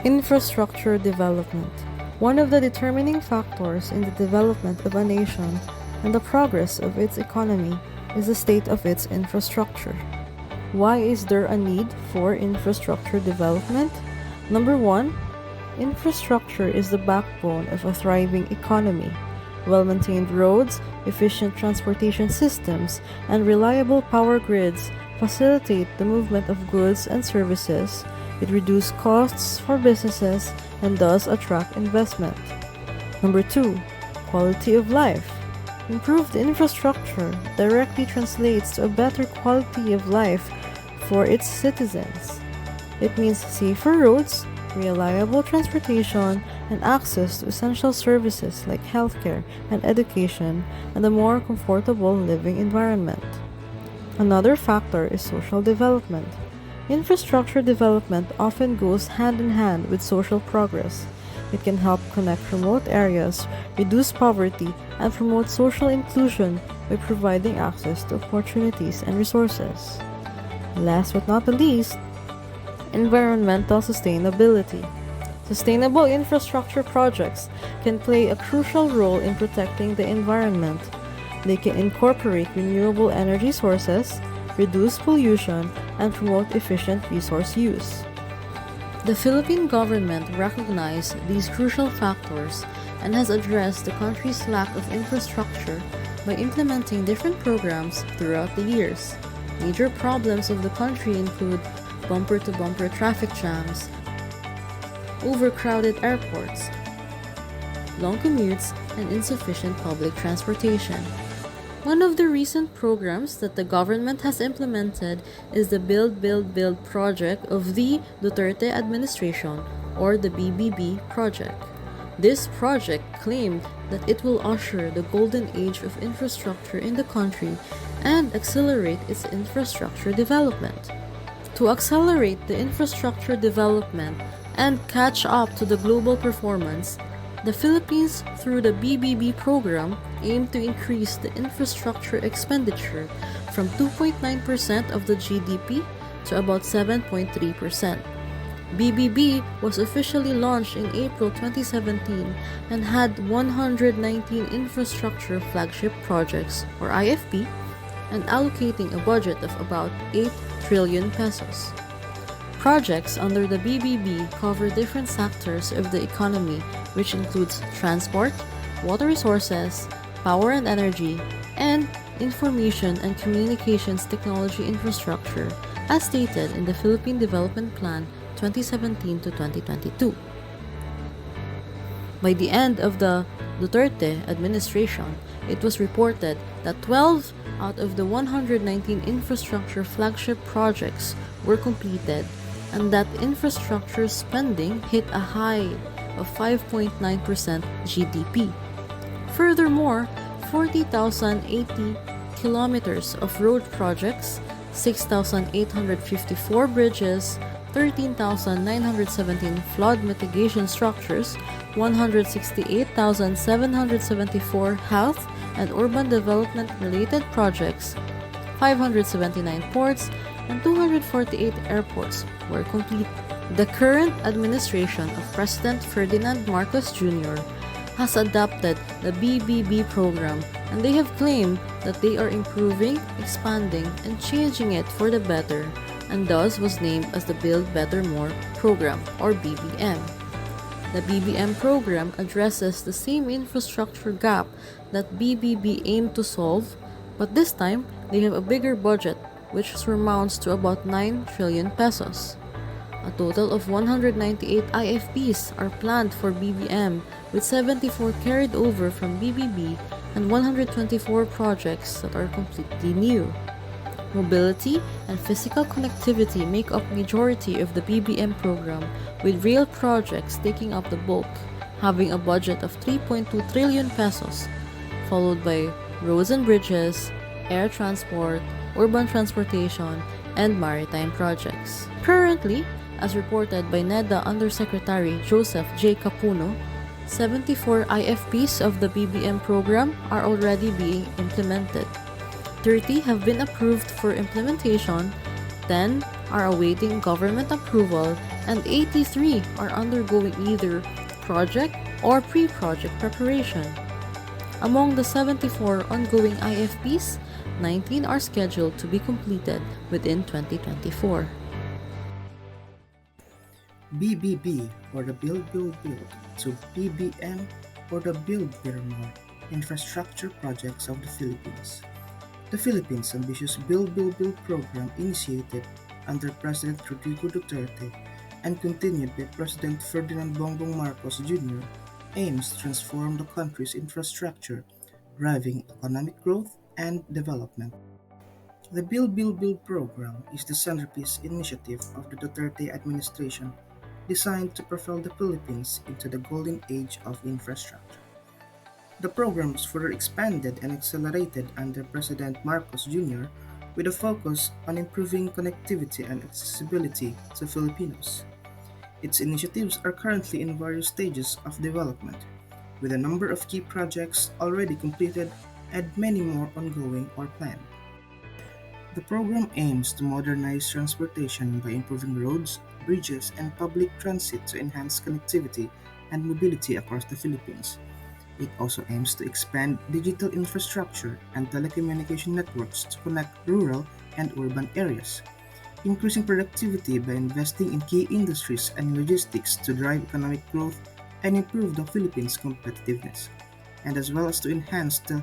Infrastructure development. One of the determining factors in the development of a nation and the progress of its economy is the state of its infrastructure. Why is there a need for infrastructure development? Number one, infrastructure is the backbone of a thriving economy. Well-maintained roads, efficient transportation systems, and reliable power grids facilitate the movement of goods and services. It reduces costs for businesses and thus attract investment. Number two, quality of life. Improved infrastructure directly translates to a better quality of life for its citizens. It means safer roads, reliable transportation, and access to essential services like healthcare and education, and a more comfortable living environment. Another factor is social development. Infrastructure development often goes hand in hand with social progress. It can help connect remote areas, reduce poverty, and promote social inclusion by providing access to opportunities and resources. Last but not the least, environmental sustainability. Sustainable infrastructure projects can play a crucial role in protecting the environment. They can incorporate renewable energy sources, reduce pollution, and promote efficient resource use. The Philippine government recognized these crucial factors and has addressed the country's lack of infrastructure by implementing different programs throughout the years. Major problems of the country include bumper-to-bumper traffic jams, overcrowded airports, long commutes, and insufficient public transportation. One of the recent programs that the government has implemented is the Build, Build, Build project of the Duterte administration, or the BBB project. This project claimed that it will usher the golden age of infrastructure in the country and accelerate its infrastructure development. To accelerate the infrastructure development and catch up to the global performance, the Philippines, through the BBB program, aimed to increase the infrastructure expenditure from 2.9% of the GDP to about 7.3%. BBB was officially launched in April 2017 and had 119 infrastructure flagship projects, or IFP, and allocating a budget of about 8 trillion pesos. Projects under the BBB cover different sectors of the economy, which includes transport, water resources, power and energy, and information and communications technology infrastructure, as stated in the Philippine Development Plan 2017 to 2022. By the end of the Duterte administration, it was reported that 12 out of the 119 infrastructure flagship projects were completed, and that infrastructure spending hit a high of 5.9% GDP. Furthermore, 40,080 kilometers of road projects, 6,854 bridges, 13,917 flood mitigation structures, 168,774 health and urban development related projects, 579 ports, and 248 airports were complete. The current administration of President Ferdinand Marcos Jr. has adopted the BBB program, and they have claimed that they are improving, expanding, and changing it for the better, and thus was named as the Build Better More program, or BBM. The BBM program addresses the same infrastructure gap that BBB aimed to solve, but this time they have a bigger budget, which surmounts to about 9 trillion pesos. A total of 198 IFPs are planned for BBM, with 74 carried over from BBB and 124 projects that are completely new. Mobility and physical connectivity make up majority of the BBM program, with rail projects taking up the bulk, having a budget of 3.2 trillion pesos, followed by roads and bridges, air transport, urban transportation, and maritime projects. Currently, as reported by NEDA Undersecretary Joseph J. Capuno, 74 IFPs of the BBM program are already being implemented. 30 have been approved for implementation, 10 are awaiting government approval, and 83 are undergoing either project or pre-project preparation. Among the 74 ongoing IFPs, 19 are scheduled to be completed within 2024. BBB, or the Build Build Build, to BBM, or the Build Better More infrastructure projects of the Philippines. The Philippines' ambitious Build Build Build program, initiated under President Rodrigo Duterte and continued by President Ferdinand Bongbong Marcos Jr., aims to transform the country's infrastructure, driving economic growth and development. The Build Build Build program is the centerpiece initiative of the Duterte administration, designed to propel the Philippines into the golden age of infrastructure. The program was further expanded and accelerated under President Marcos Jr. with a focus on improving connectivity and accessibility to Filipinos. Its initiatives are currently in various stages of development, with a number of key projects already completed and many more ongoing or planned. The program aims to modernize transportation by improving roads, bridges, and public transit to enhance connectivity and mobility across the Philippines. It also aims to expand digital infrastructure and telecommunication networks to connect rural and urban areas, increasing productivity by investing in key industries and logistics to drive economic growth and improve the Philippines' competitiveness, and as well as to enhance the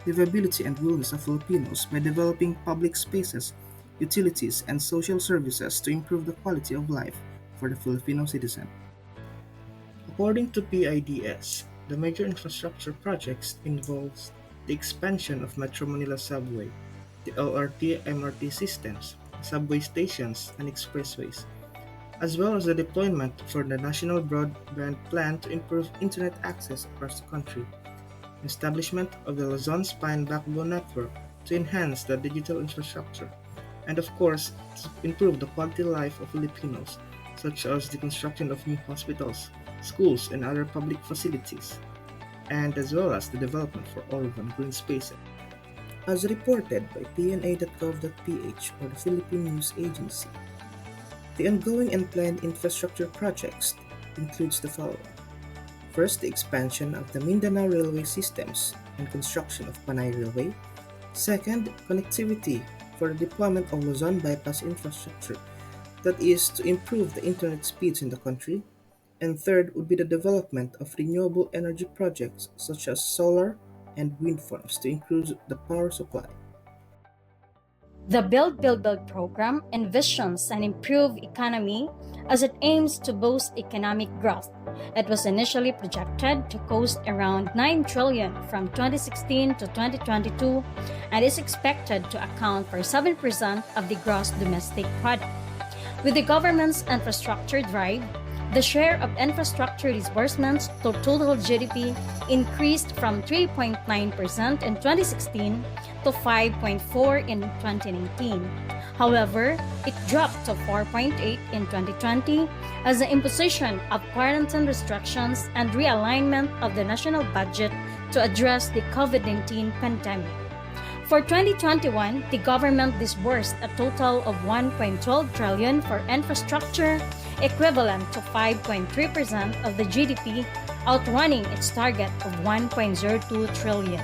livability and wellness of Filipinos by developing public spaces, utilities, and social services to improve the quality of life for the Filipino citizen. According to PIDS, the major infrastructure projects involves the expansion of Metro Manila Subway, the LRT-MRT systems, subway stations, and expressways, as well as the deployment for the National Broadband Plan to improve internet access across the country, establishment of the Luzon Spine Backbone Network to enhance the digital infrastructure, and of course, to improve the quality of life of Filipinos, such as the construction of new hospitals, schools, and other public facilities, and as well as the development for urban green spaces. As reported by pna.gov.ph, or the Philippine News Agency, the ongoing and planned infrastructure projects includes the following. First, the expansion of the Mindanao railway systems and construction of Panay Railway. Second, connectivity for the deployment of Luzon bypass infrastructure, that is to improve the internet speeds in the country. And third would be the development of renewable energy projects such as solar and wind farms to increase the power supply. The Build Build Build program envisions an improved economy as it aims to boost economic growth. It was initially projected to cost around 9 trillion from 2016 to 2022 and is expected to account for 7% of the gross domestic product. With the government's infrastructure drive, the share of infrastructure disbursements to total GDP increased from 3.9% in 2016 to 5.4% in 2019. However, it dropped to 4.8% in 2020 as the imposition of quarantine restrictions and realignment of the national budget to address the COVID-19 pandemic. For 2021, the government disbursed a total of 1.12 trillion for infrastructure, equivalent to 5.3% of the GDP, outrunning its target of 1.02 trillion.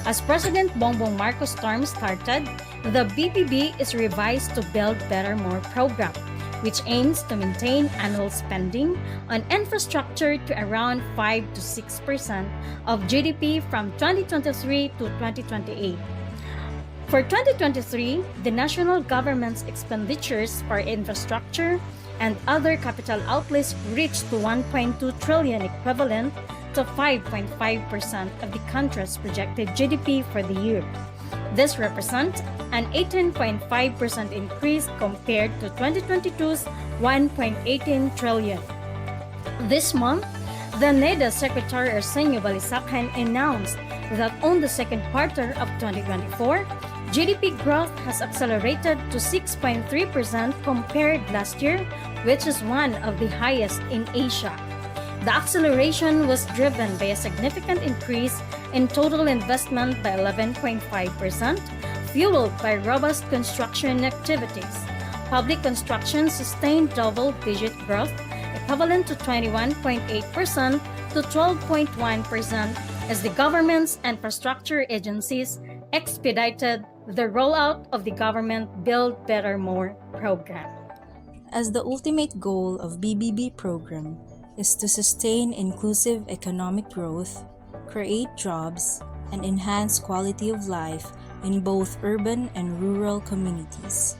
As President Bongbong Marcos' term started, the BBB is revised to Build Better More program, which aims to maintain annual spending on infrastructure to around 5 to 6% of GDP from 2023 to 2028. For 2023, the national government's expenditures for infrastructure and other capital outlays reached to 1.2 trillion, equivalent to 5.5% of the country's projected GDP for the year. This represents an 18.5% increase compared to 2022's 1.18 trillion. This month, the NEDA Secretary Arsenio Balisacan announced that on the second quarter of 2024, GDP growth has accelerated to 6.3% compared last year, which is one of the highest in Asia. The acceleration was driven by a significant increase in total investment by 11.5%, fueled by robust construction activities, Public construction sustained double-digit growth, equivalent to 21.8% to 12.1%, as the government's infrastructure agencies expedited the rollout of the government Build Better More program. As the ultimate goal of BBB program is to sustain inclusive economic growth, create jobs, and enhance quality of life in both urban and rural communities.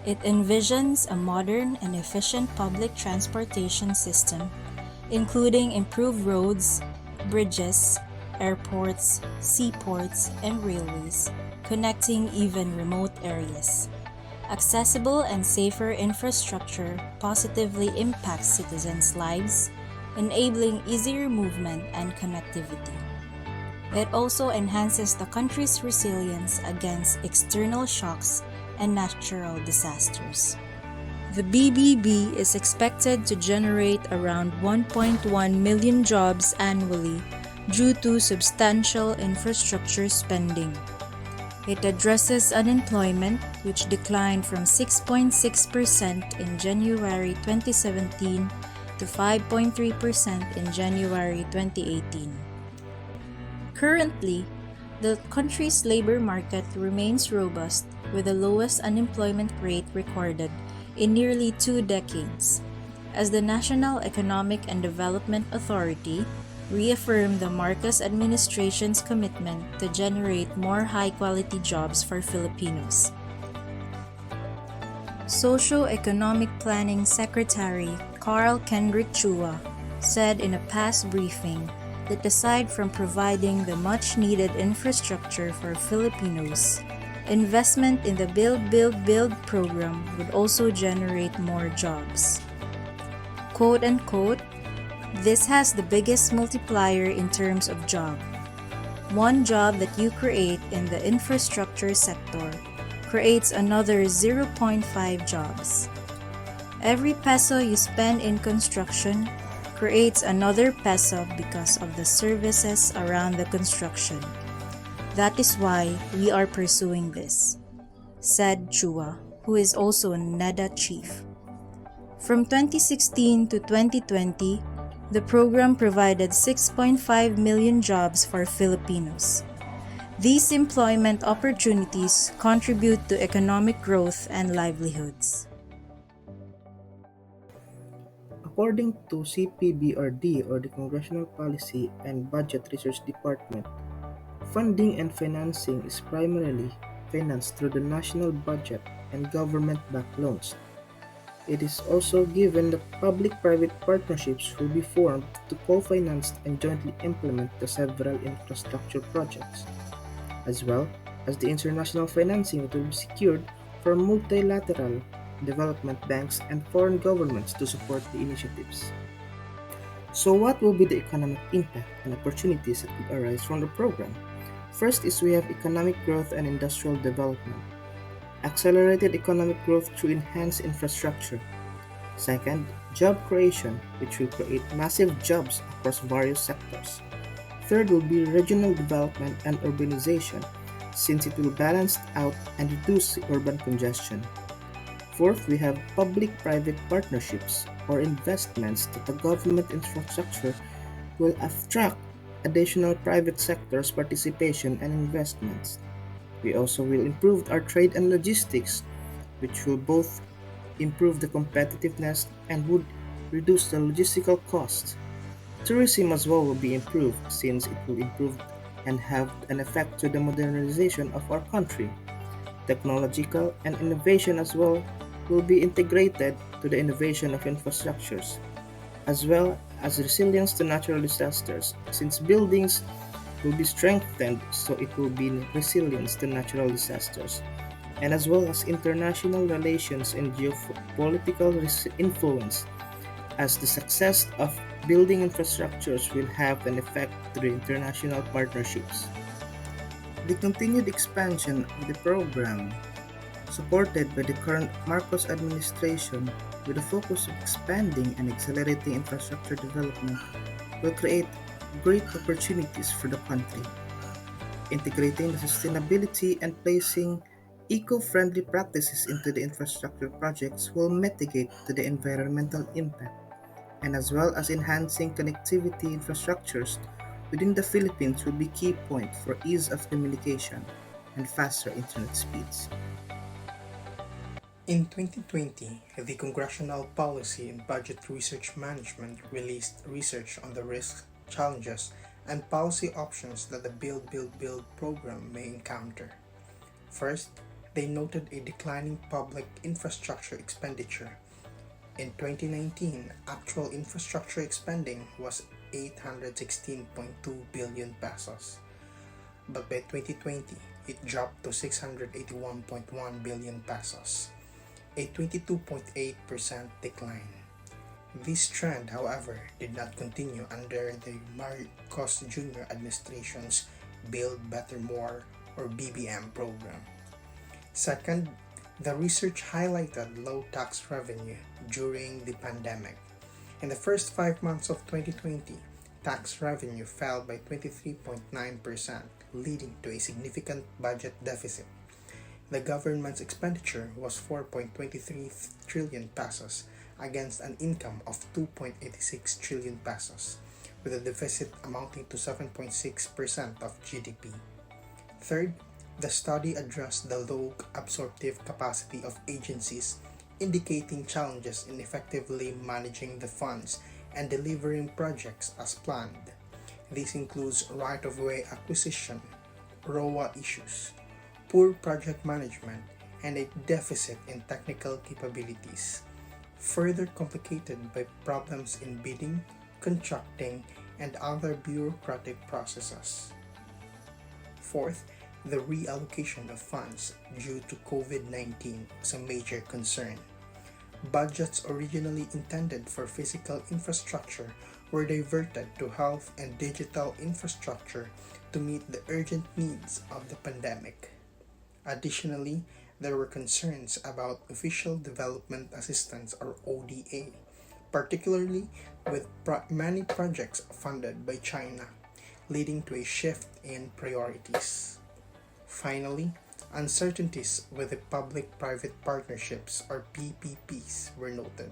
It envisions a modern and efficient public transportation system, including improved roads, bridges, airports, seaports, and railways, connecting even remote areas. Accessible and safer infrastructure positively impacts citizens' lives, enabling easier movement and connectivity. It also enhances the country's resilience against external shocks and natural disasters. The BBB is expected to generate around 1.1 million jobs annually due to substantial infrastructure spending. It addresses unemployment, which declined from 6.6% in January 2017 to 5.3% in January 2018. Currently, the country's labor market remains robust with the lowest unemployment rate recorded in nearly 2 decades, as the National Economic and Development Authority reaffirmed the Marcos administration's commitment to generate more high-quality jobs for Filipinos. Socio-Economic Planning Secretary Carl Kendrick Chua said in a past briefing that aside from providing the much-needed infrastructure for Filipinos, investment in the Build program would also generate more jobs. Quote-unquote, "This has the biggest multiplier in terms of job. One job that you create in the infrastructure sector creates another 0.5 jobs. Every peso you spend in construction creates another peso because of the services around the construction. That is why we are pursuing this," said Chua, who is also a NEDA chief. From 2016 to 2020, the program provided 6.5 million jobs for Filipinos. These employment opportunities contribute to economic growth and livelihoods. According to CPBRD, or the Congressional Policy and Budget Research Department, funding and financing is primarily financed through the national budget and government-backed loans. It is also given that public-private partnerships will be formed to co-finance and jointly implement the several infrastructure projects, as well as the international financing that will be secured from multilateral development banks and foreign governments to support the initiatives. So what will be the economic impact and opportunities that will arise from the program? First is we have economic growth and industrial development. Accelerated economic growth through enhanced infrastructure. Second, job creation, which will create massive jobs across various sectors. Third will be regional development and urbanization, since it will balance out and reduce urban congestion. Fourth, we have public-private partnerships or investments that the government infrastructure will attract additional private sector's participation and investments. We also will improve our trade and logistics, which will both improve the competitiveness and would reduce the logistical costs. Tourism as well will be improved since it will improve and have an effect to the modernization of our country. Technological and innovation as well will be integrated to the innovation of infrastructures, as well as resilience to natural disasters, since buildings will be strengthened so it will be resilience to natural disasters, and as well as international relations and geopolitical influence, as the success of building infrastructures will have an effect to the international partnerships. The continued expansion of the program, supported by the current Marcos administration with a focus of expanding and accelerating infrastructure development, will create great opportunities for the country, integrating the sustainability and placing Eco-friendly practices into the infrastructure projects will mitigate to the environmental impact and as well as enhancing connectivity infrastructures within the Philippines will be key point for ease of communication and faster internet speeds. In 2020, the Congressional Policy and Budget Research Management released research on the risks, challenges, and policy options that the Build program may encounter. First, they noted a declining public infrastructure expenditure. In 2019, actual infrastructure spending was 816.2 billion pesos, but by 2020, it dropped to 681.1 billion pesos, a 22.8% decline. This trend, however, did not continue under the Marcos Jr. administration's Build Better More or BBM program. Second, the research highlighted low tax revenue during the pandemic. In the first 5 months of 2020, tax revenue fell by 23.9%, leading to a significant budget deficit. The government's expenditure was 4.23 trillion pesos against an income of 2.86 trillion pesos, with a deficit amounting to 7.6% of GDP. Third, the study addressed the low absorptive capacity of agencies, indicating challenges in effectively managing the funds and delivering projects as planned. This includes right-of-way acquisition, ROA issues, poor project management, and a deficit in technical capabilities, further complicated by problems in bidding, contracting, and other bureaucratic processes. Fourth, the reallocation of funds due to COVID-19 is a major concern. Budgets originally intended for physical infrastructure were diverted to health and digital infrastructure to meet the urgent needs of the pandemic. Additionally, there were concerns about Official Development Assistance or ODA, particularly with many projects funded by China, leading to a shift in priorities. Finally, uncertainties with the public-private partnerships or PPPs were noted.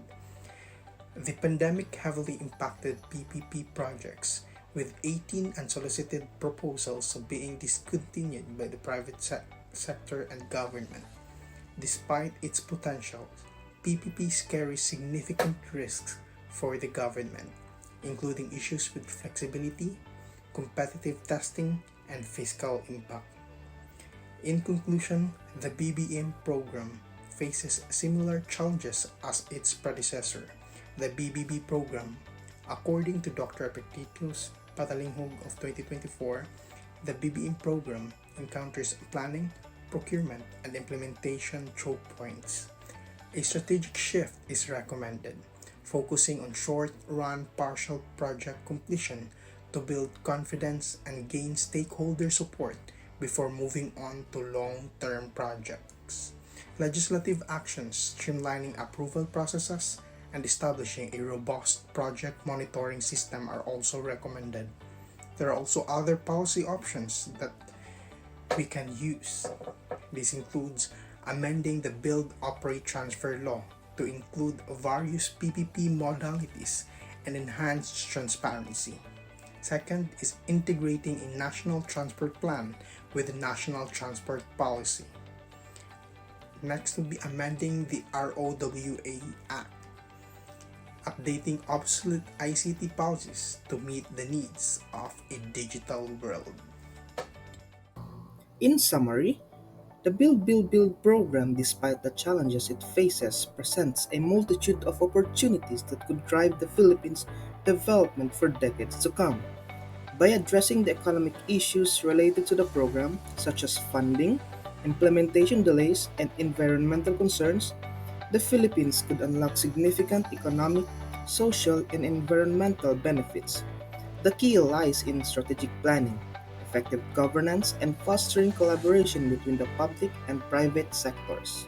The pandemic heavily impacted PPP projects, with 18 unsolicited proposals being discontinued by the private sector and government. Despite its potential, PPPs carry significant risks for the government, including issues with flexibility, competitive testing, and fiscal impact. In conclusion, the BBM program faces similar challenges as its predecessor, the BBB program. According to Dr. Epictetus Patalinghog of 2024, the BBM program encounters planning, procurement, and implementation choke points. A strategic shift is recommended, focusing on short-run partial project completion to build confidence and gain stakeholder support before moving on to long-term projects. Legislative actions streamlining approval processes and establishing a robust project monitoring system are also recommended. There are also other policy options that we can use. This includes amending the Build, Operate, Transfer law to include various PPP modalities and enhanced transparency. Second is integrating a national transport plan with the national transport policy. Next would be amending the ROWA Act, updating obsolete ICT policies to meet the needs of a digital world. In summary, the Build program, despite the challenges it faces, presents a multitude of opportunities that could drive the Philippines' development for decades to come. By addressing the economic issues related to the program, such as funding, implementation delays, and environmental concerns, the Philippines could unlock significant economic, social, and environmental benefits. The key lies in strategic planning, effective governance, and fostering collaboration between the public and private sectors.